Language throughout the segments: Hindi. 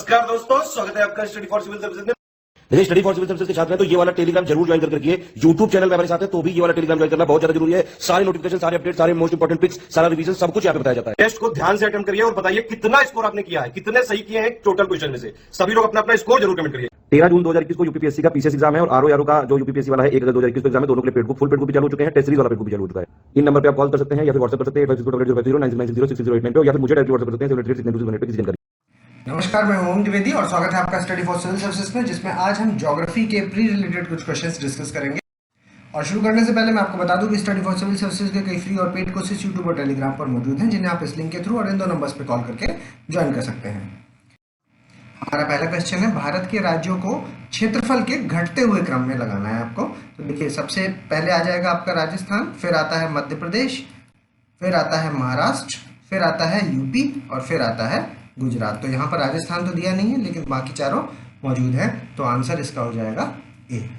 नमस्कार दोस्तों, स्वागत है आपका स्टडी फॉर सिविल सर्विसेज में। देखिए, स्टडी फॉर सिविल सर्विसेज के छात्र हैं तो ये वाला टेलीग्राम जरूर ज्वाइन करके रखिए। यूट्यूब चैनल में हमारे साथ है तो भी ये वाला टेलीग्राम ज्वाइन करना बहुत ज्यादा जरूरी है। सारे नोटिफिकेशन, सारे अपडेट, सारे मोस्ट इंपोर्टेंट पिक्स, सारा रिवीजन सब कुछ यहाँ पे बताया जाता है। टेस्ट को ध्यान से अटेम्प्ट करिए और बताइए कितना स्कोर आपने किया है, कितने सही किए हैं टोटल क्वेश्चन में से। सभी लोग अपना अपना स्कोर जरूर कमेंट करिए। 13 जून 2021 को यूपीपीएससी का पीसीएस एग्जाम है और आरओ का जो यूपीपीएससी वाला है 1 अगस्त 2021 को एग्जाम है। दोनों के लिए paid book, full paid book भी चालू हो चुके हैं। टेस्ट सीरीज वाला पेड बुक भी चालू हो चुका है। इन नंबर पे आप कॉल कर सकते हैं या फिर व्हाट्सएप कर सकते हैं 856090966089 पे, या फिर मुझे डायरेक्ट व्हाट्सएप कर सकते हैं 7862 पे किसी जानकारी। नमस्कार, मैं ओम द्विवेदी और स्वागत है आपका स्टडी फॉर सिविल सर्विसेज में, जिसमें आज हम ज्योग्राफी के प्री रिलेटेड कुछ क्वेश्चंस डिस्कस करेंगे। और शुरू करने से पहले मैं आपको बता दूं कि स्टडी फॉर सिविल सर्विसेज के कई फ्री और पेड कोर्सेज यूट्यूब और टेलीग्राम पर मौजूद हैं, जिन्हें आप इस लिंक के थ्रू और इन दो नंबर्स पर कॉल करके ज्वाइन कर सकते हैं। हमारा पहला क्वेश्चन है, भारत के राज्यों को क्षेत्रफल के घटते हुए क्रम में लगाना है आपको। तो देखिए, सबसे पहले आ जाएगा आपका राजस्थान, फिर आता है मध्य प्रदेश, फिर आता है महाराष्ट्र, फिर आता है यूपी और फिर आता है गुजरात। तो यहाँ पर राजस्थान तो दिया नहीं है, लेकिन बाकी चारों मौजूद हैं, तो आंसर इसका हो जाएगा ए।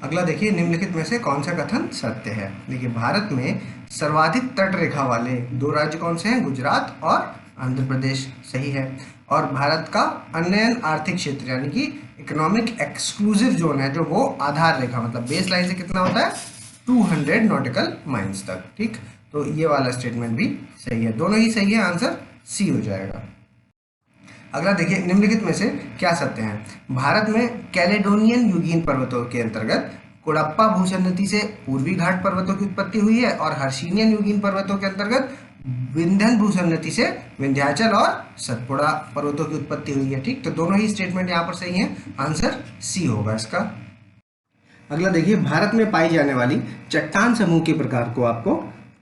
अगला देखिए, निम्नलिखित में से कौन सा कथन सत्य है। देखिए, भारत में सर्वाधिक तट रेखा वाले दो राज्य कौन से हैं? गुजरात और आंध्र प्रदेश। सही है। और भारत का अन्वयन आर्थिक क्षेत्र यानी कि इकोनॉमिक एक्सक्लूसिव जोन है, जो वो आधार रेखा मतलब बेस लाइन से कितना होता है? 200 नॉटिकल माइल्स तक। ठीक, तो ये वाला स्टेटमेंट भी सही है। दोनों ही सही है, आंसर सी हो जाएगा। अगला देखिए, निम्नलिखित में से क्या सत्य है? भारत में कैलेडोनियन युगीन पर्वतों के अंतर्गत कोडप्पा भूसन्नति से पूर्वी घाट पर्वतों की उत्पत्ति हुई है और हर्षिनियन युगीन पर्वतों के अंतर्गत विंध्यन भूसन्नति से विंध्याचल और सतपुड़ा पर्वतों की उत्पत्ति हुई है। ठीक, तो दोनों ही स्टेटमेंट यहाँ पर सही है, आंसर सी होगा इसका। अगला देखिए, भारत में पाई जाने वाली चट्टान समूह के प्रकार को आपको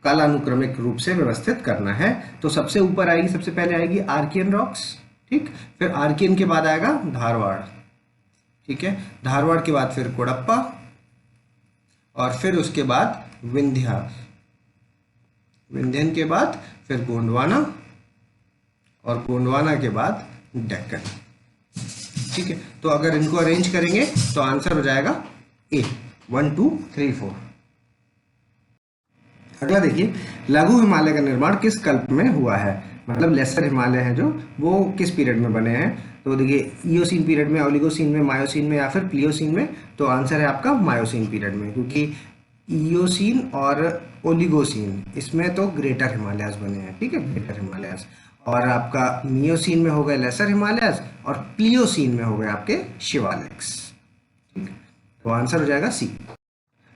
कालानुक्रमिक रूप से व्यवस्थित करना है। तो सबसे ऊपर आएगी, सबसे पहले आएगी आर्कियन रॉक्स। ठीक, फिर आर्कियन के बाद आएगा धारवाड़। ठीक है, धारवाड़ के बाद फिर कोडप्पा और फिर उसके बाद विंध्या, विंध्यन के बाद फिर गोंडवाना और गोंडवाना के बाद डेक्कन। ठीक है, तो अगर इनको अरेंज करेंगे तो आंसर हो जाएगा ए, 1 2 3 4। अगला देखिए, लघु हिमालय का निर्माण किस कल्प में हुआ है? मतलब लेसर हिमालय है जो, वो किस पीरियड में बने हैं? तो देखिए, ईओसीन पीरियड में, ओलिगोसीन में, मायोसीन में या फिर प्लियोसीन में। तो आंसर है आपका मायोसीन पीरियड में, क्योंकि ईओसीन और ओलिगोसीन इसमें तो ग्रेटर हिमालयस बने हैं। ठीक है, ग्रेटर हिमालयस। और आपका मियोसीन में हो गए लेसर हिमालयस और प्लियोसीन में हो गए आपके शिवालिक्स। ठीक, तो आंसर हो जाएगा सी।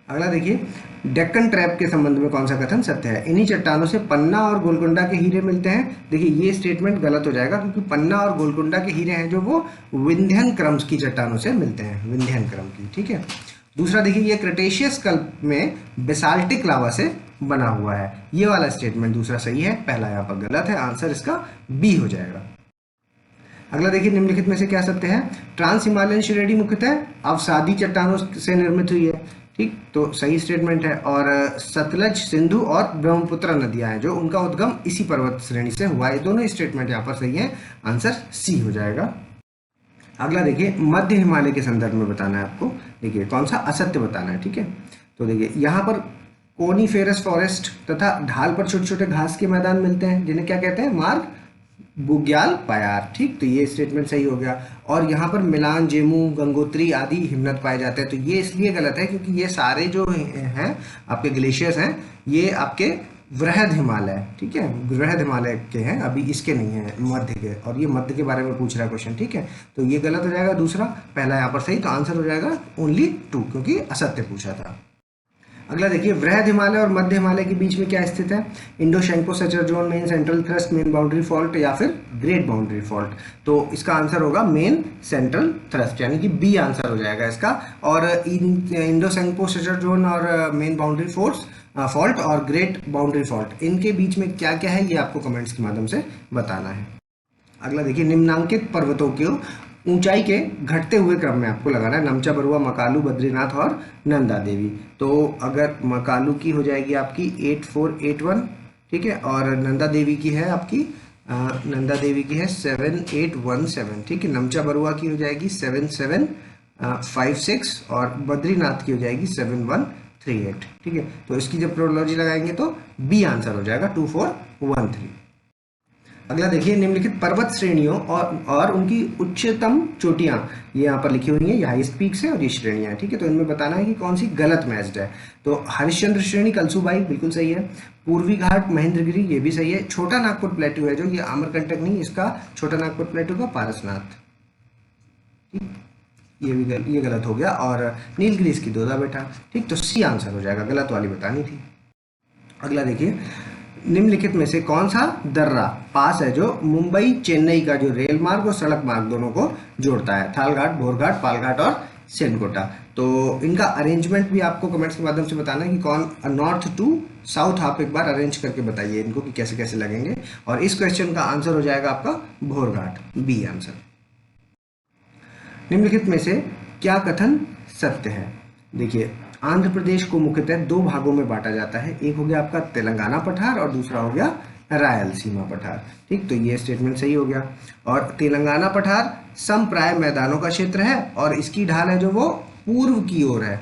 अगला देखिए, डेक्कन ट्रैप के संबंध में कौन सा कथन सत्य है? इन्हीं चट्टानों से पन्ना और गोलकुंडा के हीरे मिलते हैं। देखिए, ये स्टेटमेंट गलत हो जाएगा, क्योंकि पन्ना और गोलकुंडा के हीरे हैं जो वो विंध्यन क्रम की चट्टानों से मिलते हैं, विंध्यन क्रम की। ठीक है। दूसरा देखिए, ये क्रेटेशियस कल्प में बेसाल्टिक लावा से बना हुआ है। ये वाला स्टेटमेंट दूसरा सही है, पहला यहाँ पर गलत है, आंसर इसका बी हो जाएगा। अगला देखिए, निम्नलिखित में से क्या सत्य है? ट्रांस हिमालयन श्रेणी मुख्यतः अवसादी चट्टानों से निर्मित हुई है। ठीक, तो सही स्टेटमेंट है। और सतलज, सिंधु और ब्रह्मपुत्र नदियां हैं जो, उनका उद्गम इसी पर्वत श्रेणी से हुआ है। दोनों स्टेटमेंट यहाँ पर सही है, आंसर सी हो जाएगा। अगला देखिए, मध्य हिमालय के संदर्भ में बताना है आपको। देखिए, कौन सा असत्य बताना है। ठीक है, तो देखिए, यहाँ पर कोनीफेरस फॉरेस्ट तथा ढाल पर छोटे छोटे घास के मैदान मिलते हैं, जिन्हें क्या कहते हैं? मार्ग बुग्याल पायार। ठीक, तो ये स्टेटमेंट सही हो गया। और यहाँ पर मिलान, जेमू, गंगोत्री आदि हिमनद पाए जाते हैं। तो ये इसलिए गलत है क्योंकि ये सारे जो हैं आपके ग्लेशियर्स हैं, ये आपके वृहद हिमालय, ठीक है, वृहद हिमालय के हैं, अभी इसके नहीं है, मध्य के। और ये मध्य के बारे में पूछ रहा है क्वेश्चन। ठीक है, तो ये गलत हो जाएगा दूसरा, पहला यहाँ पर सही, तो आंसर हो जाएगा ओनली 2, क्योंकि असत्य पूछा था। अगला देखिए, वृहद हिमालय और मध्य हिमालय के बीच में क्या स्थित है? Indo Tsangpo suture zone, main central thrust, main boundary fault या फिर ग्रेट बाउंड्री फॉल्ट। तो इसका आंसर होगा मेन सेंट्रल थ्रस्ट, यानी कि बी आंसर हो जाएगा इसका। और इंडो शैंको सेचर जोन और मेन बाउंड्री फॉल्ट और ग्रेट बाउंड्री फॉल्ट, इनके बीच में क्या क्या है, ये आपको कमेंट्स के माध्यम से बताना है। अगला देखिए, निम्नांकित पर्वतों के ऊंचाई के घटते हुए क्रम में आपको लगाना है। नमचा बरुआ, मकालू, बद्रीनाथ और नंदा देवी। तो अगर मकालू की हो जाएगी आपकी 8481, ठीक है, और नंदा देवी की है आपकी 7817, ठीक है। नमचा बरुआ की हो जाएगी 7756 और बद्रीनाथ की हो जाएगी 7138, ठीक है। तो इसकी जब प्रोलॉजी लगाएंगे तो बी आंसर हो जाएगा 2413। अगला देखिए, निम्नलिखित पर्वत श्रेणियों और उनकी उच्चतम चोटियां ये यहाँ पर लिखी हुई हैं, ये हाईएस्ट पीक्स है और ये श्रेणियां हैं, ठीक है। तो इनमें बताना है कि कौन सी गलत मैच्ड है। तो हरिश्चंद्र श्रेणी कलसूबाई बिल्कुल सही है, पूर्वी घाट महेंद्रगिरी ये भी सही है, छोटा नागपुर प्लेटू है जो ये अमरकंटक नहीं, इसका छोटा नागपुर प्लेटू का पारसनाथ, ठीक, ये गलत हो गया। और नीलगिरीज की दोदा बेटा, ठीक। तो सी आंसर हो जाएगा, गलत वाली बतानी थी। अगला देखिए, निम्नलिखित में से कौन सा दर्रा पास है जो मुंबई चेन्नई का जो रेल मार्ग और सड़क मार्ग दोनों को जोड़ता है? थालघाट, भोरघाट, पालघाट और सेनकोटा। तो इनका अरेंजमेंट भी आपको कमेंट्स के माध्यम से बताना है कि कौन नॉर्थ टू साउथ, आप एक बार अरेंज करके बताइए इनको कि कैसे कैसे लगेंगे। और इस क्वेश्चन का आंसर हो जाएगा आपका भोरघाट, बी आंसर। निम्नलिखित में से क्या कथन सत्य है? देखिए, आंध्र प्रदेश को मुख्यतः दो भागों में बांटा जाता है, एक हो गया आपका तेलंगाना पठार और दूसरा हो गया रायलसीमा पठार, ठीक। तो ये स्टेटमेंट सही हो गया। और तेलंगाना पठार समप्राय मैदानों का क्षेत्र है और इसकी ढाल है जो वो पूर्व की ओर है,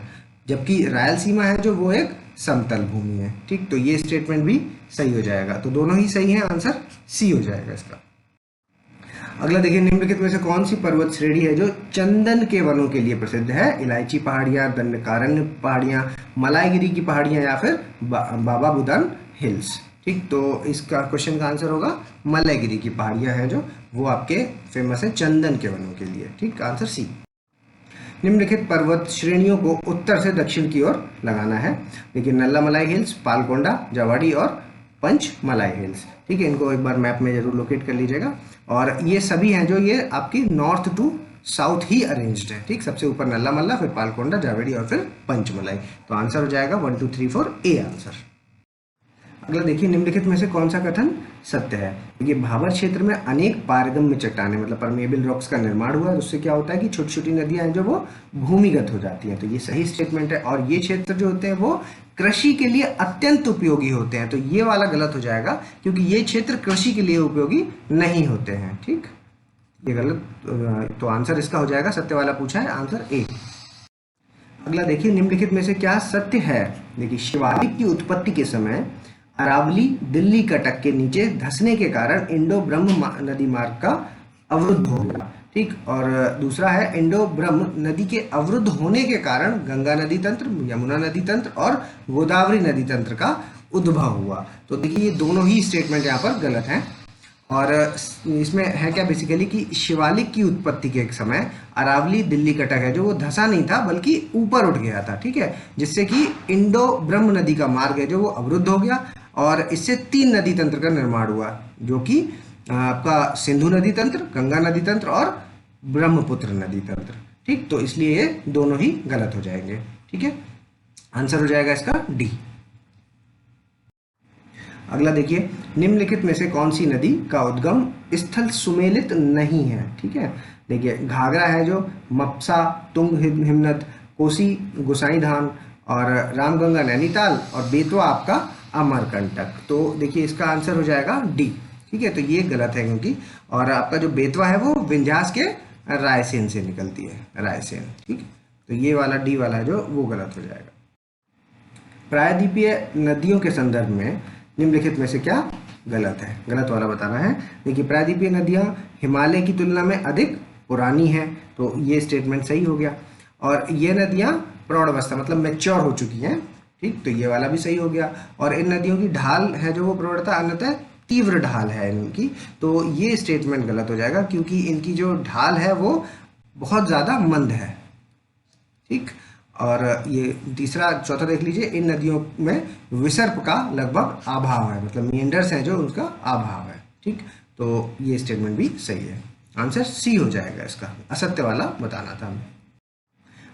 जबकि रायलसीमा है जो वो एक समतल भूमि है, ठीक। तो ये स्टेटमेंट भी सही हो जाएगा। तो दोनों ही सही है, आंसर सी हो जाएगा इसका। अगला देखिए, निम्नलिखित में से कौन सी पर्वत श्रेणी है जो चंदन के वनों के लिए प्रसिद्ध है? इलायची पहाड़ियां, दंडकारण्य पहाड़ियां, मलाईगिरी की पहाड़ियां या फिर बाबा बुदान हिल्स, ठीक। तो इसका क्वेश्चन का आंसर होगा मलाईगिरी की पहाड़ियां है जो वो आपके फेमस है चंदन के वनों के लिए, ठीक। Answer C. निम्नलिखित पर्वत श्रेणियों को उत्तर से दक्षिण की ओर लगाना है। देखिए, नल्लामलाई हिल्स, पालकोंडा, जावाड़ी और पंचमलाई हिल्स, ठीक है। इनको एक बार मैप में जरूर लोकेट कर लीजिएगा। और ये सभी हैं जो ये आपकी नॉर्थ टू साउथ ही अरेंज्ड है, ठीक। सबसे ऊपर नल्लामल्ला, फिर पालकोंडा, जावेड़ी और फिर पंचमलाई। तो आंसर हो जाएगा 1 2 3 4 ए आंसर। अगला देखिए, निम्नलिखित में से कौन सा कथन सत्य है? देखिए, भाबर क्षेत्र में अनेक पारगम्य चट्टानें मतलब परमेबल रॉक्स का निर्माण हुआ है, उससे क्या होता है कि छोटी छोटी नदियां हैं जो वो भूमिगत हो जाती हैं। तो ये सही स्टेटमेंट है। और ये क्षेत्र जो होते हैं वो कृषि के लिए अत्यंत उपयोगी होते हैं। तो ये वाला गलत हो जाएगा क्योंकि ये क्षेत्र कृषि के लिए उपयोगी नहीं होते हैं, ठीक। ये गलत, तो आंसर इसका हो जाएगा, सत्य वाला पूछा है, आंसर ए। अगला देखिए, निम्नलिखित में से क्या सत्य है? देखिए, शिवालिक की उत्पत्ति के समय अरावली दिल्ली कटक के नीचे धंसने के कारण इंडो ब्रह्म नदी मार्ग का अवरुद्ध हो गया, ठीक। और दूसरा है, इंडो ब्रह्म नदी के अवरुद्ध होने के कारण गंगा नदी तंत्र, यमुना नदी तंत्र और गोदावरी नदी तंत्र का उद्भव हुआ। तो देखिए, ये दोनों ही स्टेटमेंट यहाँ पर गलत हैं। और इसमें है क्या बेसिकली कि शिवालिक की उत्पत्ति के एक समय अरावली दिल्ली कटक है जो वो धंसा नहीं था बल्कि ऊपर उठ गया था, ठीक है, जिससे कि इंडो ब्रह्म नदी का मार्ग है जो वो अवरुद्ध हो गया और इससे 3 नदी तंत्र का निर्माण हुआ, जो कि आपका सिंधु नदी तंत्र, गंगा नदी तंत्र और ब्रह्मपुत्र नदी तंत्र, ठीक। तो इसलिए ये दोनों ही गलत हो जाएंगे, ठीक है। आंसर हो जाएगा इसका डी। अगला देखिए, निम्नलिखित में से कौन सी नदी का उद्गम स्थल सुमेलित नहीं है? ठीक है, देखिए घाघरा है जो मपसा, तुंग हिमनद, कोसी गोसाईधाम और रामगंगा नैनीताल और बेतवा आपका अमरकंटक। तो देखिए इसका आंसर हो जाएगा डी। ठीक है, तो ये गलत है क्योंकि और आपका जो बेतवा है वो विंध्यास के रायसेन से निकलती है, रायसेन। ठीक, तो ये वाला डी वाला है जो वो गलत हो जाएगा। प्रायद्वीपीय नदियों के संदर्भ में निम्नलिखित में से क्या गलत है? गलत वाला बताना है। देखिए प्रायद्वीपीय नदियां हिमालय की तुलना में अधिक पुरानी हैं, तो ये स्टेटमेंट सही हो गया। और ये नदियां प्रौढ़ अवस्था मतलब मैच्योर हो चुकी हैं, ठीक, तो ये वाला भी सही हो गया। और इन नदियों की ढाल है जो वो प्रौढ़ता अन्यतः तीव्र ढाल है इनकी, तो ये स्टेटमेंट गलत हो जाएगा क्योंकि इनकी जो ढाल है वो बहुत ज़्यादा मंद है। ठीक, और ये तीसरा चौथा देख लीजिए, इन नदियों में विसर्प का लगभग अभाव है, मतलब मीएंडर्स हैं जो उनका अभाव है। ठीक, तो ये स्टेटमेंट भी सही है, आंसर सी हो जाएगा इसका, असत्य वाला बताना था हमें।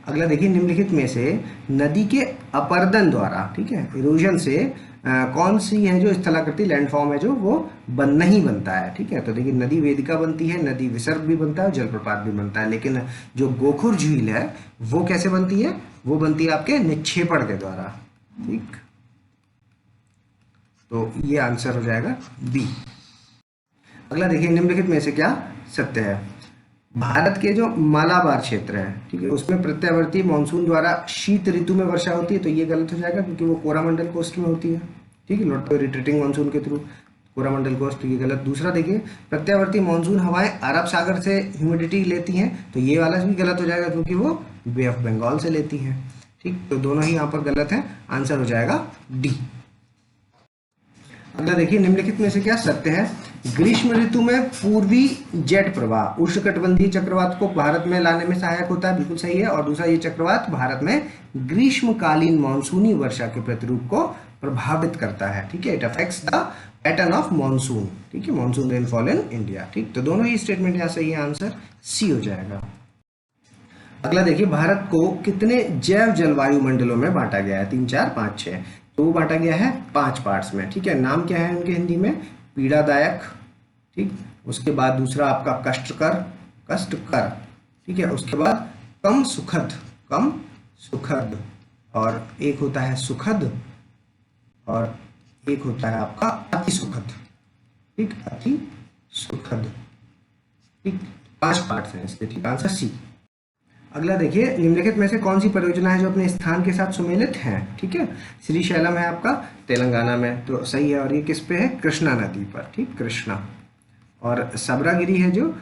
अगला देखिए, निम्नलिखित में से नदी के अपर्दन द्वारा, ठीक है, इरोजन से कौन सी है जो स्थलाकृति लैंडफॉर्म है जो वो नहीं बनता है? ठीक है, तो देखिए नदी वेदिका बनती है, नदी विसर्प भी बनता है, जलप्रपात भी बनता है, लेकिन जो गोखुर झील है वो कैसे बनती है? वो बनती है आपके निक्षेपण के द्वारा। ठीक, तो ये आंसर हो जाएगा बी। अगला देखिए, निम्नलिखित में से क्या सत्य है? भारत के जो मालाबार क्षेत्र है, ठीक है, उसमें प्रत्यावर्ती मानसून द्वारा शीत ऋतु में वर्षा होती है, तो ये गलत हो जाएगा क्योंकि वो कोरामंडल कोस्ट में होती है। ठीक है, रिट्रीटिंग मानसून के थ्रू। कोरामंडल कोस्ट, ये गलत। दूसरा देखिए, प्रत्यावर्ती मानसून हवाएं अरब सागर से ह्यूमिडिटी लेती हैं, तो ये वाला भी गलत हो जाएगा क्योंकि वो बे ऑफ बंगाल से लेती हैं। ठीक, तो दोनों ही यहाँ पर गलत हैं, आंसर हो जाएगा डी। अगला देखिए, निम्नलिखित में से क्या सत्य है? ग्रीष्म ऋतु में पूर्वी जेट प्रवाह उष्णकटिबंधीय चक्रवात को भारत में लाने में सहायक होता है, बिल्कुल सही है। और दूसरा, ये चक्रवात भारत में ग्रीष्मकालीन मानसूनी वर्षा के प्रतिरूप को प्रभावित करता है। ठीक है, it affects the pattern of monsoon. ठीक है, मानसून रेनफॉल इन इंडिया। ठीक, तो दोनों ही स्टेटमेंट यहाँ सही है, आंसर सी हो जाएगा। अगला देखिए, भारत को कितने जैव जलवायु मंडलों में बांटा गया है? 3, 4, 5, 6। तो वो बांटा गया है 5 पार्ट्स में। ठीक है, नाम क्या है उनके हिंदी में? पीड़ादायक। ठीक, उसके बाद दूसरा आपका कष्टकर। ठीक है, उसके बाद कम सुखद, और एक होता है सुखद, और एक होता है आपका अति सुखद। ठीक, अति सुखद। ठीक, 5 पार्ट्स हैं इसके। ठीक, आंसर सी। अगला देखिए, निम्नलिखित में से कौन सी परियोजना है जो अपने स्थान के साथ सुमेलित है? ठीक है, श्रीशैलम है आपका तेलंगाना में, तो सही है। और ये किस पे है? कृष्णा नदी पर। ठीक, कृष्णा। और सबरागिरी है जो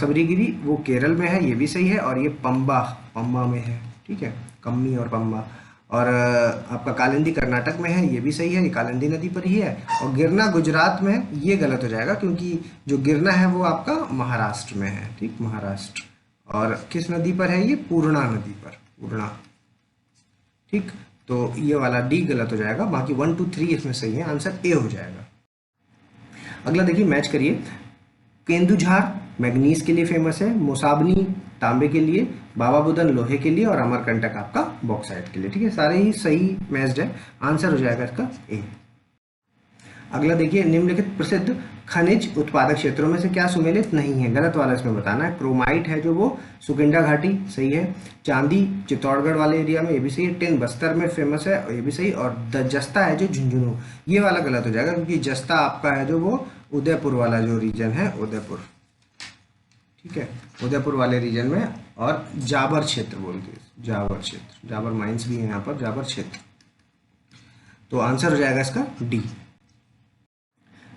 सबरीगिरी, वो केरल में है, ये भी सही है। और ये पंबा में है। ठीक है, कम्मी और पंबा। और आपका कालिंदी कर्नाटक में है, ये भी सही है, ये कालिंदी नदी पर ही है। और गिरना गुजरात में है, ये गलत हो जाएगा क्योंकि जो गिरना है वो आपका महाराष्ट्र में है। ठीक, महाराष्ट्र। और किस नदी पर है ये? पूर्णा नदी पर, पूर्णा। ठीक, तो ये वाला डी गलत हो जाएगा, बाकी 1, 2, 3 इसमें सही है, आंसर ए हो जाएगा। अगला देखिए, मैच करिए। केंदुझार मैग्नीज के लिए फेमस है, मोसाबनी तांबे के लिए, बाबा बुदन लोहे के लिए, और अमरकंटक आपका बॉक्साइट के लिए। ठीक है, सारे ही सही मैच्ड है, आंसर हो जाएगा इसका ए। अगला देखिए, निम्नलिखित प्रसिद्ध खनिज उत्पादक क्षेत्रों में से क्या सुमेलित नहीं है? गलत वाला इसमें बताना है। क्रोमाइट है जो वो सुकिंडा घाटी, सही है। चांदी चित्तौड़गढ़ वाले एरिया में, ये भी सही है। टिन बस्तर में फेमस है, ये भी सही। और जस्ता है जो झुंझुनू, ये वाला गलत हो जाएगा क्योंकि जस्ता आपका है जो वो उदयपुर वाला जो रीजन है, उदयपुर। ठीक है, उदयपुर वाले रीजन में। और जाबर क्षेत्र बोलते हैं, जाबर क्षेत्र, जाबर माइंस भी है यहाँ पर, जाबर क्षेत्र। तो आंसर हो जाएगा इसका डी।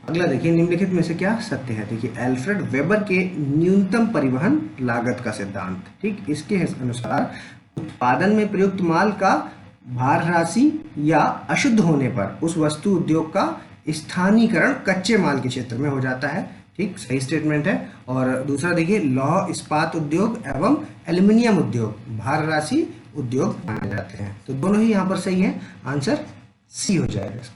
अगला देखिए, निम्नलिखित में से क्या सत्य है? देखिए, एल्फ्रेड वेबर के न्यूनतम परिवहन लागत का सिद्धांत। ठीक, इसके अनुसार उत्पादन में प्रयुक्त माल का भार राशि या अशुद्ध होने पर उस वस्तु उद्योग का स्थानीयकरण कच्चे माल के क्षेत्र में हो जाता है। ठीक, सही स्टेटमेंट है। और दूसरा देखिए, लौह इस्पात उद्योग एवं एल्यूमिनियम उद्योग भार राशि उद्योग माने जाते हैं। तो दोनों ही यहाँ पर सही है, आंसर सी हो जाएगा इसका।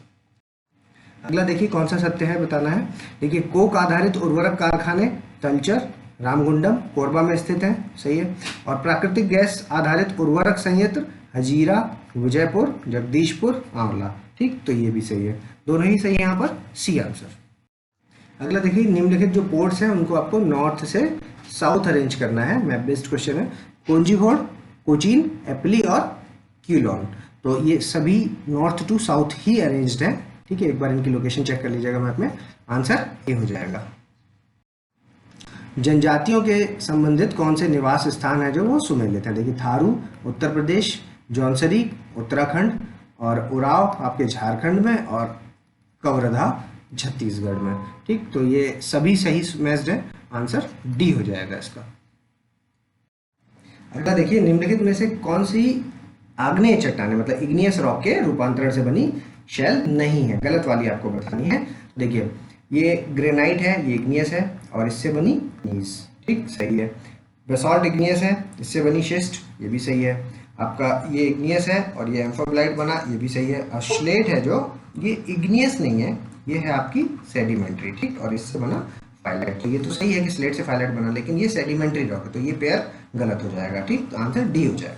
अगला देखिए, कौन सा सत्य है बताना है। देखिए, कोक आधारित उर्वरक कारखाने तलचर, रामगुंडम, कोरबा में स्थित है, सही है। और प्राकृतिक गैस आधारित उर्वरक संयंत्र हजीरा, विजयपुर, जगदीशपुर, आंवला। ठीक, तो ये भी सही है, दोनों ही सही है, यहाँ पर सी आंसर। अगला देखिए, निम्नलिखित जो पोर्ट्स हैं उनको आपको नॉर्थ से साउथ अरेंज करना है, मैप बेस्ड क्वेश्चन है। कोंजीघोड़, कोचीन, एप्ली और क्यूलॉन, तो ये सभी नॉर्थ टू साउथ ही अरेंज्ड है। ठीक है, एक बार इनकी लोकेशन चेक कर लीजिएगा मैप में, आंसर ए हो जाएगा। जनजातियों के संबंधित कौन से निवास स्थान है जो वो सुमेलित है? देखिए, थारू उत्तर प्रदेश, जौनसरी उत्तराखंड, और उराव आपके झारखंड में, और कवर्धा छत्तीसगढ़ में। ठीक, तो ये सभी सही मैच्ड है, आंसर डी हो जाएगा इसका। अगला देखिए, निम्नलिखित में से कौन सी आग्नेय चट्टानें मतलब इग्नियस रॉक के रूपांतरण से बनी शेल नहीं है? गलत वाली आपको बतानी है। देखिए, ये ग्रेनाइट है, ये इग्नियस है, और इससे बनी नीस। ठीक, सही है। बेसॉल्ट इग्नियस है, इससे बनी शिस्ट, ये भी सही है। आपका ये इग्नियस है और ये एम्फोब्लाइट बना, ये भी सही है। और स्लेट है जो, ये इग्नियस नहीं है, ये है आपकी सेडिमेंट्री। ठीक, और इससे बना फाइलाइट। तो ये तो सही है कि स्लेट से फाइलाइट बना, लेकिन ये सेडिमेंट्री रॉक है, तो ये पेयर गलत हो जाएगा। ठीक, तो आंसर डी हो जाएगा।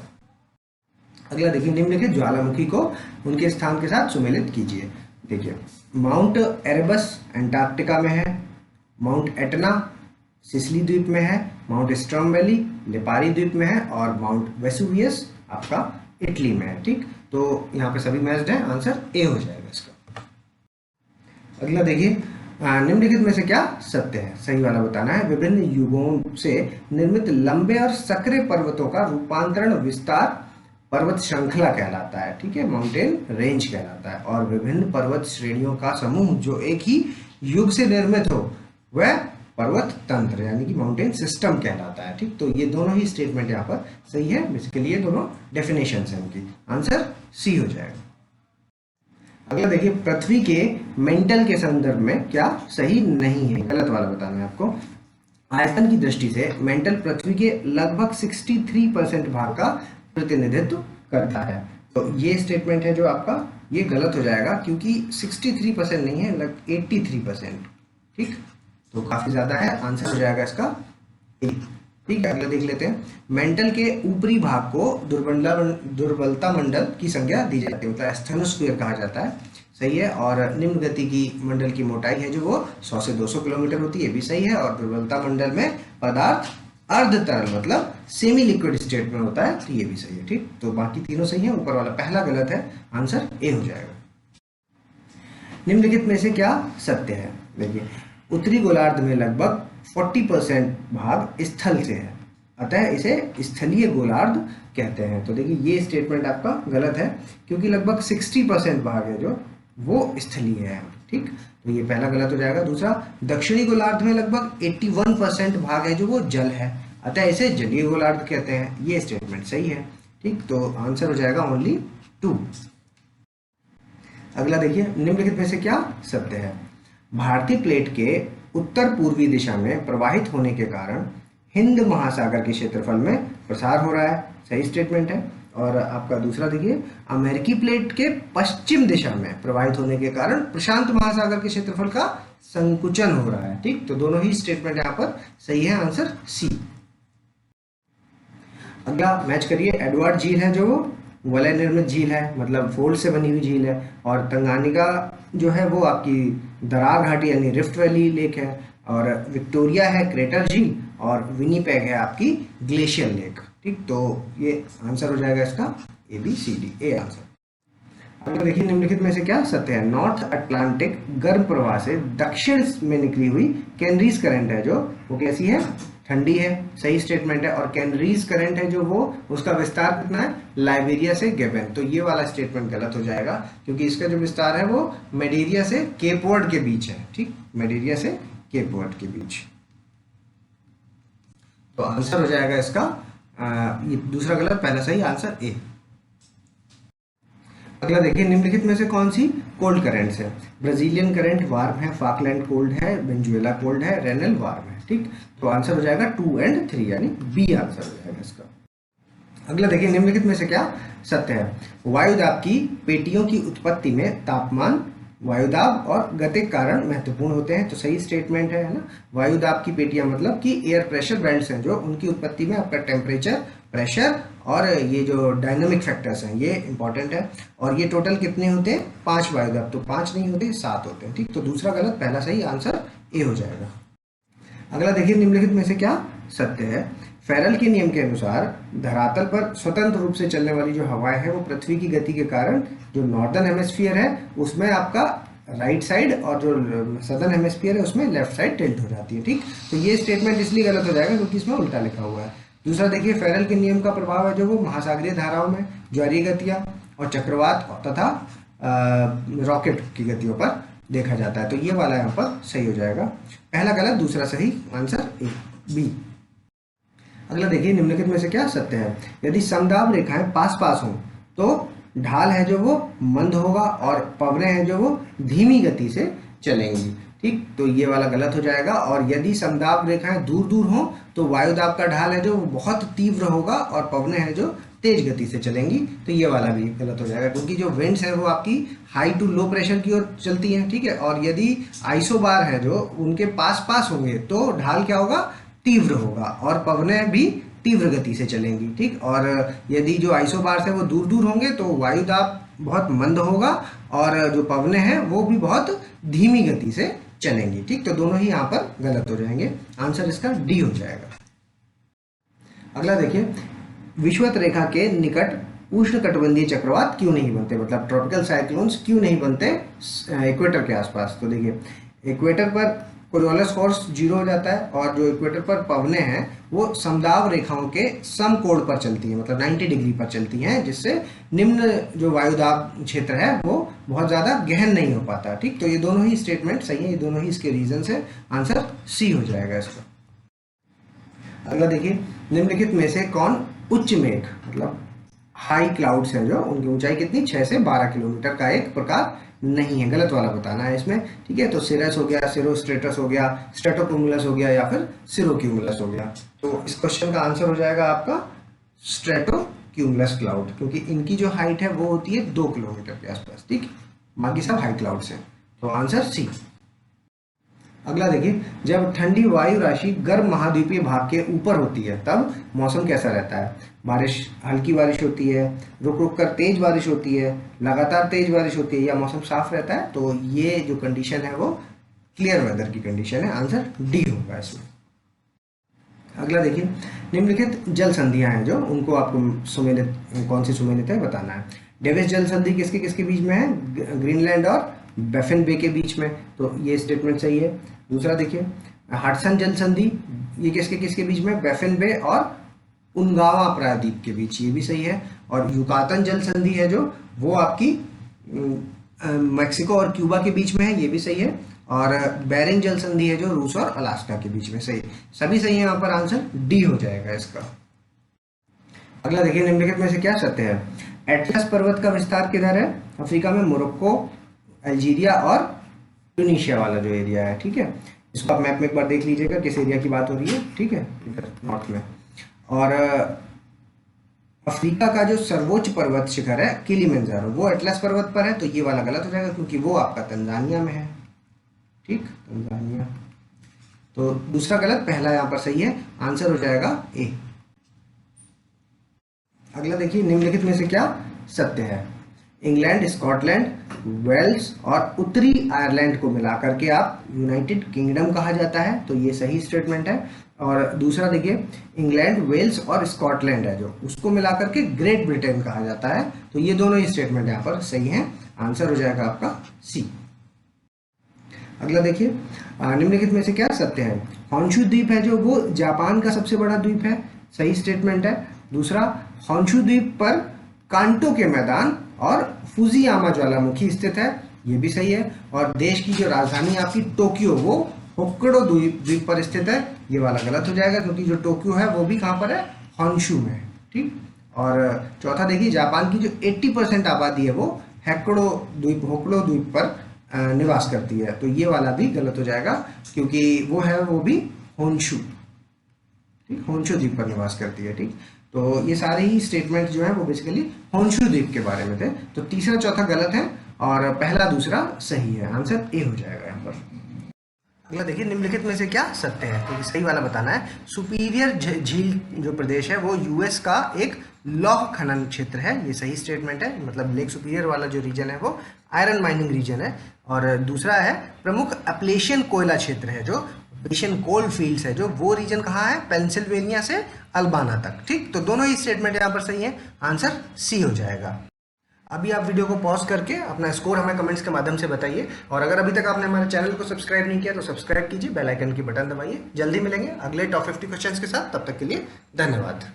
अगला देखिए, निम्नलिखित ज्वालामुखी को उनके स्थान के साथ सुमेलित कीजिए। देखिए, माउंट एरेबस अंटार्कटिका में है, माउंट एटना सिसिली द्वीप में है, माउंट स्ट्रॉम्बेली लिपारी द्वीप में है, और माउंट वेसुवियस आपका इटली में है। ठीक, तो यहाँ पे सभी मैच्ड है, आंसर ए हो जाएगा इसका। अगला देखिए, निम्नलिखित में से क्या सत्य है? सही वाला बताना है। विभिन्न युगों से निर्मित लंबे और सक्रिय पर्वतों का रूपांतरण विस्तार पर्वत श्रृंखला कहलाता है। ठीक है, माउंटेन रेंज कहलाता है। और विभिन्न पर्वत श्रेणियों का समूह जो एक ही युग से निर्मित हो वह पर्वत तंत्र यानी कि माउंटेन सिस्टम कहलाता है। ठीक, तो ये दोनों ही स्टेटमेंट यहाँ पर सही है। बेसिकली ये दोनों डेफिनेशंस हैं इनकी। आंसर सी हो जाएगा। अगला देखिए, पृथ्वी के मेंटल के संदर्भ में क्या सही नहीं है, गलत वाला बताना है आपको। आयतन की दृष्टि से मेंटल पृथ्वी के लगभग 63% भाग का प्रतिनिधित्व करता है। तो ये स्टेटमेंट है जो आपका ये गलत हो जाएगा, क्योंकि 63% नहीं है, 83%। ठीक, तो काफी ज्यादा है। आंसर हो जाएगा इसका ए। ठीक है, अगला देख लेते हैं। मेंटल के ऊपरी भाग को दुर्बलता मंडल की संज्ञा दी जाती है, मतलब एस्थेनोस्फीयर कहा जाता है। सही है। और निम्न गति की मंडल की मोटाई है जो वो 100 से 200 किलोमीटर होती है, ये भी सही है। और दुर्बलता मंडल में पदार्थ अर्ध तरल मतलब सेमी लिक्विड स्टेट में होता है, तो ये भी सही है। ठीक, तो बाकी तीनों सही है, ऊपर वाला पहला गलत है। आंसर ए हो जाएगा। निम्नलिखित में से क्या सत्य है? देखिए, उत्तरी गोलार्ध में लगभग 40% भाग स्थल से है, अतः इसे स्थलीय गोलार्ध कहते हैं। तो देखिए ये स्टेटमेंट आपका गलत है, क्योंकि लगभग 60% भाग है जो वो स्थलीय है। ठीक, तो ये पहला गलत हो जाएगा। दूसरा, दक्षिणी गोलार्ध में लगभग 81% भाग है जो वो जल है, अतः इसे जलीय गोलार्ध कहते हैं। ये स्टेटमेंट सही है। ठीक, तो आंसर हो जाएगा ओनली 2। अगला देखिए, निम्नलिखित में से क्या सत्य है? भारतीय प्लेट के उत्तर पूर्वी दिशा में प्रवाहित होने के कारण हिंद महासागर के क्षेत्रफल में प्रसार हो रहा है। सही स्टेटमेंट है। और आपका दूसरा देखिए, अमेरिकी प्लेट के पश्चिम दिशा में प्रवाहित होने के कारण प्रशांत महासागर के क्षेत्रफल का संकुचन हो रहा है। ठीक, तो दोनों ही स्टेटमेंट यहाँ पर सही है। Answer C. अगला मैच करिए। एडवर्ड झील है जो वलय निर्मित झील है, मतलब फोल्ड से बनी हुई झील है। और तंगानिका जो है वो आपकी दरार घाटी यानी रिफ्ट वैली लेक है। और विक्टोरिया है क्रेटर झील। और विनीपेग है आपकी ग्लेशियर लेक। ठीक, तो ये आंसर हो जाएगा इसका A B C D, A answer. अगला देखिए, निम्नलिखित में से क्या सत्य है? नॉर्थ अटलांटिक गर्म प्रवाह से दक्षिण में निकली हुई कैनरीज करंट है जो वो कैसी है? ठंडी है। सही स्टेटमेंट है। और कैनरीज करंट है जो वो उसका विस्तार कितना है? लाइबेरिया से गेबन। तो ये वाला स्टेटमेंट गलत हो जाएगा, क्योंकि इसका जो विस्तार है वो मेडेरिया से केप वर्ड के बीच है। ठीक, मेडेरिया से केप वर्ड के बीच। तो आंसर हो जाएगा इसका ये दूसरा गलत, पहला सही। आंसर ए। अगला देखिए, निम्नलिखित में से कौन सी कोल्ड करंट्स है? ब्राजीलियन करंट वार्म है, फाकलैंड कोल्ड है, वेनेजुएला कोल्ड है, रेनल वार्म है। ठीक, तो आंसर हो जाएगा 2 और 3 यानी बी आंसर हो जाएगा इसका। अगला देखिए, निम्नलिखित में से क्या सत्य है? वायुदाब की पेटियों की उत्पत्ति में तापमान, वायुदाब और गतिक कारण महत्वपूर्ण होते हैं। तो सही स्टेटमेंट है ना। वायुदाब की पेटियां मतलब कि एयर प्रेशर बैंड्स हैं जो उनकी उत्पत्ति में आपका टेम्परेचर, प्रेशर और ये जो डायनामिक फैक्टर्स हैं ये इंपॉर्टेंट है। और ये टोटल कितने होते हैं? 5 वायुदाब। तो 5 नहीं होते, 7 होते हैं। ठीक, तो दूसरा गलत, पहला सही। आंसर ए हो जाएगा। अगला देखिए, निम्नलिखित में से क्या सत्य है? फेरल के नियम के अनुसार धरातल पर स्वतंत्र रूप से चलने वाली जो हवाएं हैं वो पृथ्वी की गति के कारण जो नॉर्दर्न हेमिस्फीयर है उसमें आपका राइट साइड और जो सदर्न हेमिस्फीयर है उसमें लेफ्ट साइड टिल्ट हो जाती है। ठीक, तो ये स्टेटमेंट इसलिए गलत हो जाएगा क्योंकि इसमें उल्टा लिखा हुआ है। दूसरा देखिए, फेरल के नियम का प्रभाव है जो वो महासागरीय धाराओं में ज्वारीय गतियां और चक्रवात तथा रॉकेट की गतियों पर देखा जाता है। तो ये वाला यहाँ पर सही हो जाएगा। पहला गलत, दूसरा सही। Answer A B. अगला देखिए, निम्नलिखित में से क्या सत्य है? यदि समदाब रेखाएं पास पास हों तो ढाल है जो वो मंद होगा और पवनें हैं जो वो धीमी गति से चलेंगी। ठीक, तो ये वाला गलत हो जाएगा। और यदि समदाब रेखाएं दूर दूर हों तो वायुदाब का ढाल है जो वो बहुत तीव्र होगा और पवनें हैं जो तेज गति से चलेंगी। तो ये वाला भी गलत हो जाएगा, क्योंकि जो विंड्स है वो आपकी हाई टू लो प्रेशर की ओर चलती हैं। ठीक है, और यदि आइसोबार है जो उनके पास पास होंगे तो ढाल क्या होगा? तीव्र होगा और पवनें भी तीव्र गति से चलेंगी। ठीक, और यदि जो आइसोबार है वो दूर दूर होंगे तो वायुदाब बहुत मंद होगा और जो पवनें हैं वो भी बहुत धीमी गति से चलेंगी। ठीक, तो दोनों ही यहाँ पर गलत हो जाएंगे। आंसर इसका डी हो जाएगा। अगला देखिए, विषुवत रेखा के निकट उष्णकटिबंधीय चक्रवात क्यों नहीं बनते, मतलब ट्रॉपिकल साइक्लोन्स क्यों नहीं बनते इक्वेटर के आसपास? तो देखिए, इक्वेटर पर कोरियोलिस फोर्स 0 हो जाता है और जो इक्वेटर पर पवनें हैं वो समदाब रेखाओं के समकोण पर चलती हैं, मतलब 90 डिग्री पर चलती हैं, जिससे निम्न जो वायुदाब क्षेत्र है वो बहुत ज़्यादा गहन नहीं हो पाता। ठीक, तो ये दोनों ही स्टेटमेंट सही है, ये दोनों ही इसके रीजन है। आंसर सी हो जाएगा इसका। अगला देखिए, निम्नलिखित में से कौन उच्च मेघ मतलब हाई क्लाउड्स हैं जो उनकी ऊंचाई कितनी 6 से 12 किलोमीटर का एक प्रकार नहीं है, गलत वाला बताना है इसमें। ठीक है, तो सिरस हो गया, सिरोस्ट्रेटस हो गया, स्ट्रेटोक्यूमुलस हो गया या फिर सिरोक्यूमुलस हो गया। तो इस क्वेश्चन का आंसर हो जाएगा आपका स्ट्रेटोक्यूमुलस क्लाउड, क्योंकि इनकी जो हाइट है वो होती है 2 किलोमीटर के आसपास। ठीक, बाकी सब हाई क्लाउड्स हैं, तो आंसर सी। अगला देखिए, जब ठंडी वायु राशि गर्म महाद्वीपीय भाग के ऊपर होती है तब मौसम कैसा रहता है? बारिश, हल्की बारिश होती है, रुक रुक कर तेज बारिश होती है, लगातार तेज बारिश होती है, या मौसम साफ रहता है? तो ये जो कंडीशन है वो क्लियर वेदर की कंडीशन है, आंसर डी होगा इसमें। अगला देखिए, निम्नलिखित जल संधियां हैं जो उनको आपको सुमेलित कौन सी सुमेलित है बताना है। डेविस जल संधि किसके किसके बीच में है? ग्रीनलैंड और बैफिन बे के बीच में, तो ये स्टेटमेंट सही है। दूसरा देखिए, हडसन जल संधि ये किसके किसके बीच में? बैफिन बे और उनगावा प्रायद्वीप के बीच, ये भी सही है। और युकातन जल संधि है जो वो आपकी मेक्सिको और क्यूबा के बीच में है, ये भी सही है। और बेरिंग जल संधि है जो रूस और अलास्का के बीच में, सही, सभी सही है। यहाँ पर आंसर डी हो जाएगा इसका। अगला देखिए, निम्नलिखित में से क्या सत्य है? एटलस पर्वत का विस्तार किधर है? अफ्रीका में मोरक्को, अल्जीरिया और ट्यूनीशिया वाला जो एरिया है। ठीक है, इसको आप मैप में एक बार देख लीजिएगा किस एरिया की बात हो रही है। ठीक है, इधर नॉर्थ में। और अफ्रीका का जो सर्वोच्च पर्वत शिखर है किलिमंजारो, वो एटलस पर्वत पर है, तो ये वाला गलत हो जाएगा क्योंकि वो आपका तंजानिया में है। ठीक, तंजानिया, तो दूसरा गलत, पहला यहाँ पर सही है, आंसर हो जाएगा ए। अगला देखिए, निम्नलिखित में से क्या सत्य है? इंग्लैंड, स्कॉटलैंड, वेल्स और उत्तरी आयरलैंड को मिलाकर के आप यूनाइटेड किंगडम कहा जाता है, तो ये सही स्टेटमेंट है। और दूसरा देखिए, इंग्लैंड, वेल्स और स्कॉटलैंड है जो उसको मिलाकर के ग्रेट ब्रिटेन कहा जाता है, तो ये दोनों ही स्टेटमेंट यहाँ पर सही हैं, आंसर हो जाएगा आपका सी। अगला देखिए, निम्नलिखित में से क्या सत्य है? हॉन्शू द्वीप है जो वो जापान का सबसे बड़ा द्वीप है, सही स्टेटमेंट है। दूसरा, हॉन्शू द्वीप पर कांटो के मैदान और फुजियामा ज्वालामुखी स्थित है, ये भी सही है। और देश की जो राजधानी आपकी टोक्यो वो होक्काइडो द्वीप पर स्थित है, ये वाला गलत हो जाएगा क्योंकि जो टोक्यो है वो भी कहाँ पर है? हॉन्शू में। ठीक, और चौथा देखिए, जापान की जो 80% आबादी है वो होक्काइडो द्वीप पर निवास करती है, तो ये वाला भी गलत हो जाएगा क्योंकि वो है वो भी होन्शू। ठीक, होन्शू द्वीप पर निवास करती है। ठीक, तो ये सारे ही स्टेटमेंट जो है वो बेसिकली होन्शू द्वीप के बारे में थे, तो तीसरा चौथा गलत है और पहला दूसरा सही है, आंसर ए हो जाएगा यहाँ पर। अगला देखिए, निम्नलिखित में से क्या सत्य है? तो सही वाला बताना है। सुपीरियर झील जो प्रदेश है वो यूएस का एक लौह खनन क्षेत्र है, ये सही स्टेटमेंट है, मतलब लेक सुपीरियर वाला जो रीजन है वो आयरन माइनिंग रीजन है। और दूसरा है, प्रमुख अपलेशियन कोयला क्षेत्र है जो एशियन कोल फील्ड्स है जो वो रीजन कहाँ है? पेंसिल्वेनिया से अल्बाना तक। ठीक, तो दोनों ही स्टेटमेंट यहाँ पर सही है, आंसर सी हो जाएगा। अभी आप वीडियो को पॉज करके अपना स्कोर हमें कमेंट्स के माध्यम से बताइए, और अगर अभी तक आपने हमारे चैनल को सब्सक्राइब नहीं किया तो सब्सक्राइब कीजिए, बेल आइकन की बटन दबाइए। जल्दी मिलेंगे अगले टॉप 50 क्वेश्चंस के साथ, तब तक के लिए धन्यवाद।